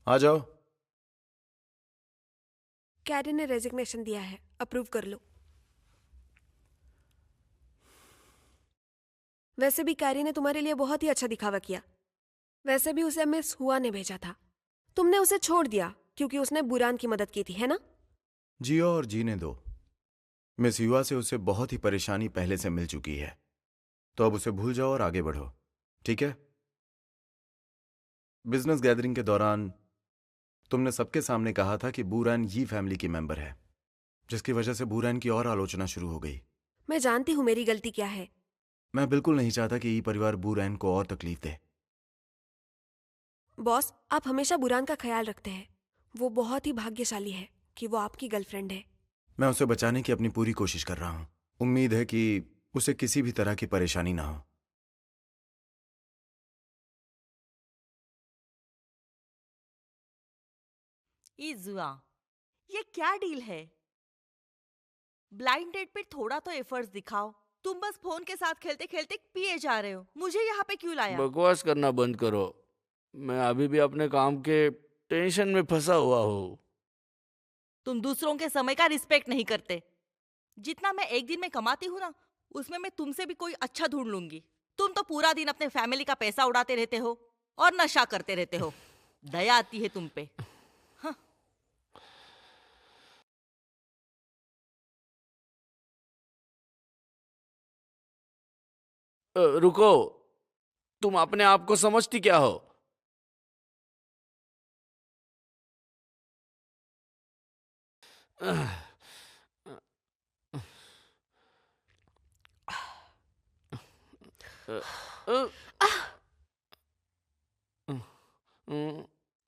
आ जाओ। कैरी ने रेजिग्नेशन दिया है, अप्रूव कर लो। वैसे भी कैरी ने तुम्हारे लिए बहुत ही अच्छा दिखावा किया। वैसे भी उसे मिस हुआ ने भेजा था, तुमने उसे छोड़ दिया क्योंकि उसने बुरान की मदद की थी, है ना? जियो और जीने दो। मिस युवा से उसे बहुत ही परेशानी पहले से मिल चुकी है, तो अब उसे भूल जाओ और आगे बढ़ो, ठीक है? बिजनेस गैदरिंग के दौरान तुमने सबके सामने कहा था कि बूरान यी फैमिली की मेंबर है, जिसकी वजह से बूरान की और आलोचना शुरू हो गई। मैं जानती हूँ मेरी गलती क्या है। मैं बिल्कुल नहीं चाहता कि यी परिवार बूरान को और तकलीफ दे। बॉस, आप हमेशा बुरान का ख्याल रखते हैं। वो बहुत ही भाग्यशाली है कि वो आपकी गर्लफ्रेंड है। मैं उसे बचाने की अपनी पूरी कोशिश कर रहा हूं। उम्मीद है कि उसे किसी भी तरह की परेशानी ना हो। इजुआ, ये क्या डील है? ब्लाइंड डेट पे थोड़ा तो एफर्ट्स दिखाओ। तुम बस फोन के साथ खेलते खेलते पिए जा रहे हो। मुझे यहाँ पे क्यों लाया? बकवास करना बंद करो। मैं अभी भी अपने काम के टेंशन में फंसा हुआ हूँ। तुम दूसरों के समय का रिस्पेक्ट नहीं करते। जितना मैं एक दिन में कमाती हूँ ना, उसमें मैं तुमसे भी कोई अच्छा ढूंढ लूंगी। तुम तो पूरा दिन अपने फैमिली का पैसा उड़ाते रहते हो और नशा करते रहते हो। दया आती है तुम पे। हाँ। रुको, तुम अपने आप को समझती क्या हो?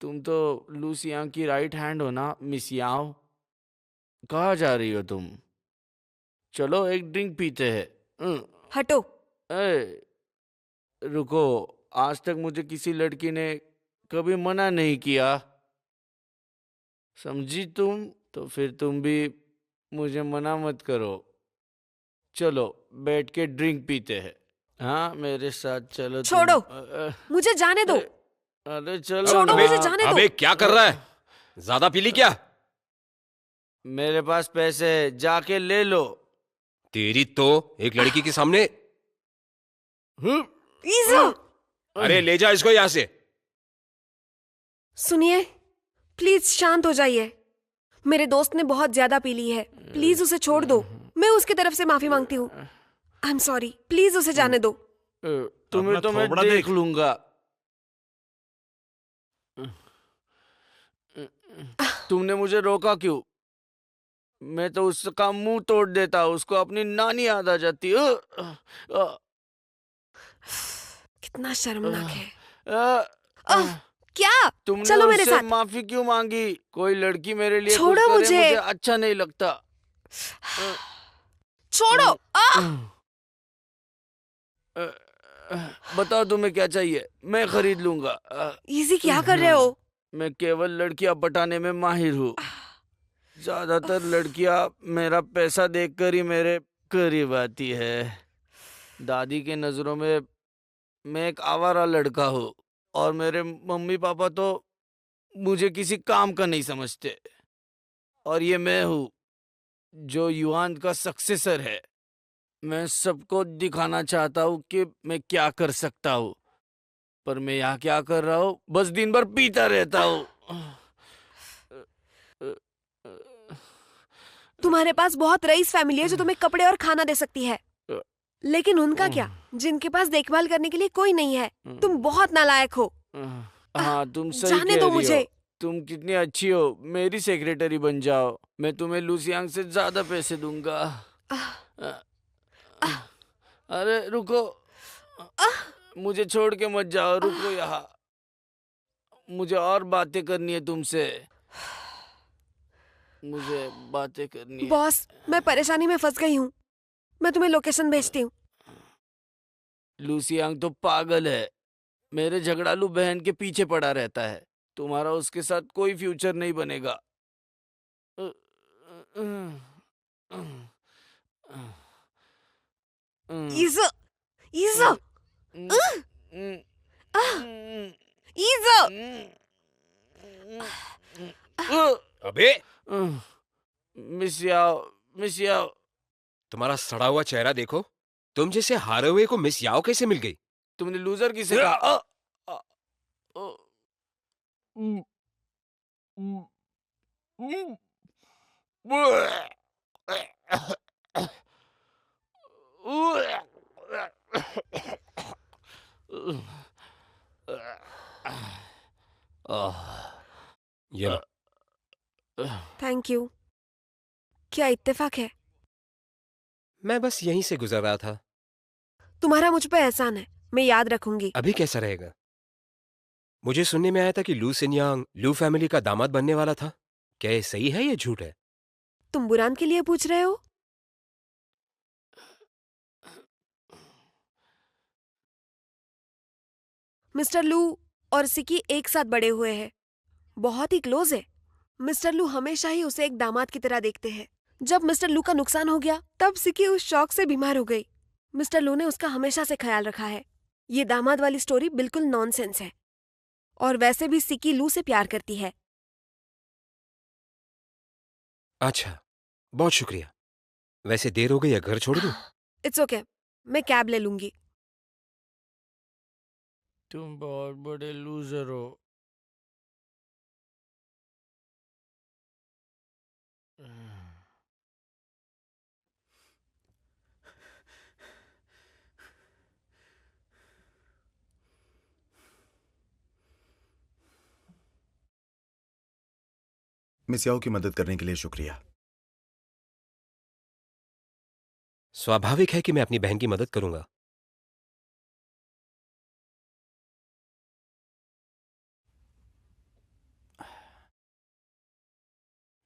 तुम तो लूसिया की राइट हैंड हो ना, मिस याओ? कहाँ जा रही हो तुम? चलो एक ड्रिंक पीते हैं। हटो। ए, रुको, आज तक मुझे किसी लड़की ने कभी मना नहीं किया, समझी तुम? तो फिर तुम भी मुझे मना मत करो। चलो बैठ के ड्रिंक पीते हैं। हाँ, मेरे साथ चलो। छोड़ो, मुझे जाने दो। अरे चलो छोड़ो, ना। मुझे जाने दो। अबे क्या कर रहा है? ज्यादा पी ली क्या? मेरे पास पैसे है, जाके ले लो। तेरी तो एक लड़की के सामने। ईज़ो! अरे ले जा इसको यहां से। सुनिए, प्लीज शांत हो जाइए। मेरे दोस्त ने बहुत ज्यादा पी ली है, प्लीज उसे छोड़ दो। मैं उसकी तरफ से माफी मांगती हूँ। आई एम सॉरी, प्लीज उसे जाने दो। तुम्हें तो मैं देख लूंगा। तुमने मुझे रोका क्यों? मैं तो उसका मुंह तोड़ देता, उसको अपनी नानी याद आ जाती। कितना शर्मनाक है। अ, क्या? तुमने चलो मेरे उससे साथ। माफी क्यों मांगी? कोई लड़की मेरे लिए कुछ छोड़ो करे, मुझे। मुझे अच्छा नहीं लगता। छोड़ो। बताओ तुम्हें क्या चाहिए, मैं खरीद लूंगा। इजी, क्या कर रहे हो? मैं केवल लड़कियां पटाने में माहिर हूँ। ज्यादातर लड़कियां मेरा पैसा देखकर ही मेरे करीब आती है। दादी के नजरों में मैं एक आवारा लड़का हूँ, और मेरे मम्मी पापा तो मुझे किसी काम का नहीं समझते। और ये मैं हूँ जो युआन का सक्सेसर है। मैं सबको दिखाना चाहता हूँ कि मैं क्या कर सकता हूँ, पर मैं यहाँ क्या कर रहा हूँ? बस दिन भर पीता रहता हूँ। तुम्हारे पास बहुत रईस फैमिली है जो तुम्हें कपड़े और खाना दे सकती है, लेकिन उनका क्या, जिनके पास देखभाल करने के लिए कोई नहीं है? तुम बहुत नालायक हो। हाँ, तुम सही जाने कह दो रही मुझे। हो। तुम कितनी अच्छी हो, मेरी सेक्रेटरी बन जाओ। मैं तुम्हें लूसियांग से ज्यादा पैसे दूंगा। अरे रुको, मुझे छोड़ के मत जाओ, रुको यहाँ। मुझे और बातें करनी है तुमसे। मुझे बातें करनी है। बॉस, मैं परेशानी में फंस गई हूँ। मैं तुम्हें लोकेशन भेजती हूँ। लूसियांग तो पागल है, मेरे झगड़ालू बहन के पीछे पड़ा रहता है। तुम्हारा उसके साथ कोई फ्यूचर नहीं बनेगा। ईज़ो! ईज़ो! ईज़ो! अबे मिस याओ, मिस याओ। तुम्हारा सड़ा हुआ चेहरा देखो। तुम जैसे हारे हुए को मिस याओ कैसे मिल गई? तुमने लूजर किसे कहा? ये लो। Thank you. क्या इत्तेफाक है। मैं बस यहीं से गुजर रहा था। तुम्हारा मुझ पे एहसान है, मैं याद रखूंगी। अभी कैसा रहेगा? मुझे सुनने में आया था कि लू सिन्यांग लू फैमिली का दामाद बनने वाला था। क्या ये सही है या झूठ है? तुम बुरान के लिए पूछ रहे हो? मिस्टर लू और सिकी एक साथ बड़े हुए हैं, बहुत ही क्लोज है। मिस्टर लू हमेशा ही उसे एक दामाद की तरह देखते हैं। जब मिस्टर लू का नुकसान हो गया तब सिकी उस शौक से बीमार हो गई। मिस्टर लू ने उसका हमेशा से ख्याल रखा है। ये दामाद वाली स्टोरी बिल्कुल नॉनसेंस है। और वैसे भी सिकी लू से प्यार करती है। अच्छा, बहुत शुक्रिया। वैसे देर हो गई है, घर छोड़ दूं? इट्स ओके, मैं कैब ले लूंगी। तुम बहुत बड़े लूजर हो। मिस याओ की मदद करने के लिए शुक्रिया। स्वाभाविक है कि मैं अपनी बहन की मदद करूंगा।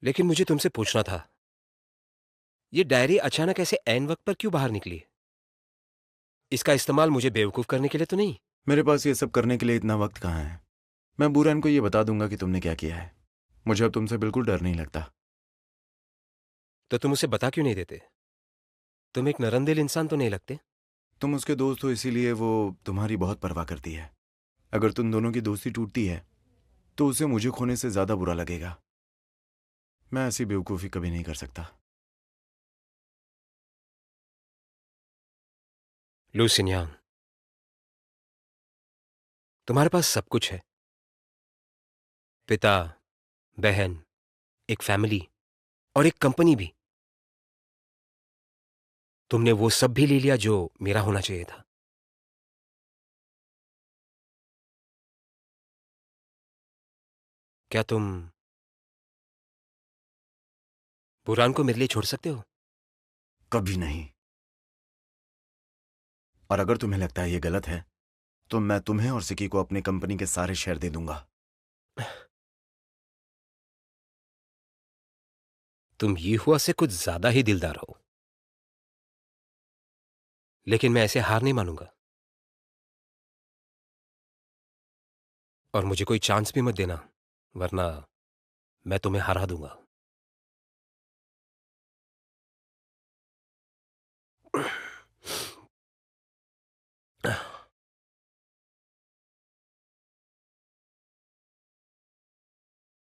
लेकिन मुझे तुमसे पूछना था, ये डायरी अचानक ऐसे ऐन वक्त पर क्यों बाहर निकली? इसका इस्तेमाल मुझे बेवकूफ करने के लिए तो नहीं? मेरे पास ये सब करने के लिए इतना वक्त कहाँ है। मैं बुरान को ये बता दूंगा कि तुमने क्या किया है। मुझे अब तुमसे बिल्कुल डर नहीं लगता। तो तुम उसे बता क्यों नहीं देते? तुम एक नरम-दिल इंसान तो नहीं लगते? तुम उसके दोस्त हो, इसीलिए वो तुम्हारी बहुत परवाह करती है। अगर तुम दोनों की दोस्ती टूटती है तो उसे मुझे खोने से ज्यादा बुरा लगेगा। मैं ऐसी बेवकूफ़ी कभी नहीं कर सकता। लू सिन्यांग, तुम्हारे पास सब कुछ है। पिता, बहन, एक फैमिली और एक कंपनी भी। तुमने वो सब भी ले लिया जो मेरा होना चाहिए था। क्या तुम बुरान को मेरे लिए छोड़ सकते हो? कभी नहीं। और अगर तुम्हें लगता है ये गलत है तो मैं तुम्हें और सिकी को अपनी कंपनी के सारे शेयर दे दूंगा। तुम ये हुआ से कुछ ज्यादा ही दिलदार हो। लेकिन मैं ऐसे हार नहीं मानूंगा। और मुझे कोई चांस भी मत देना, वरना मैं तुम्हें हरा दूंगा।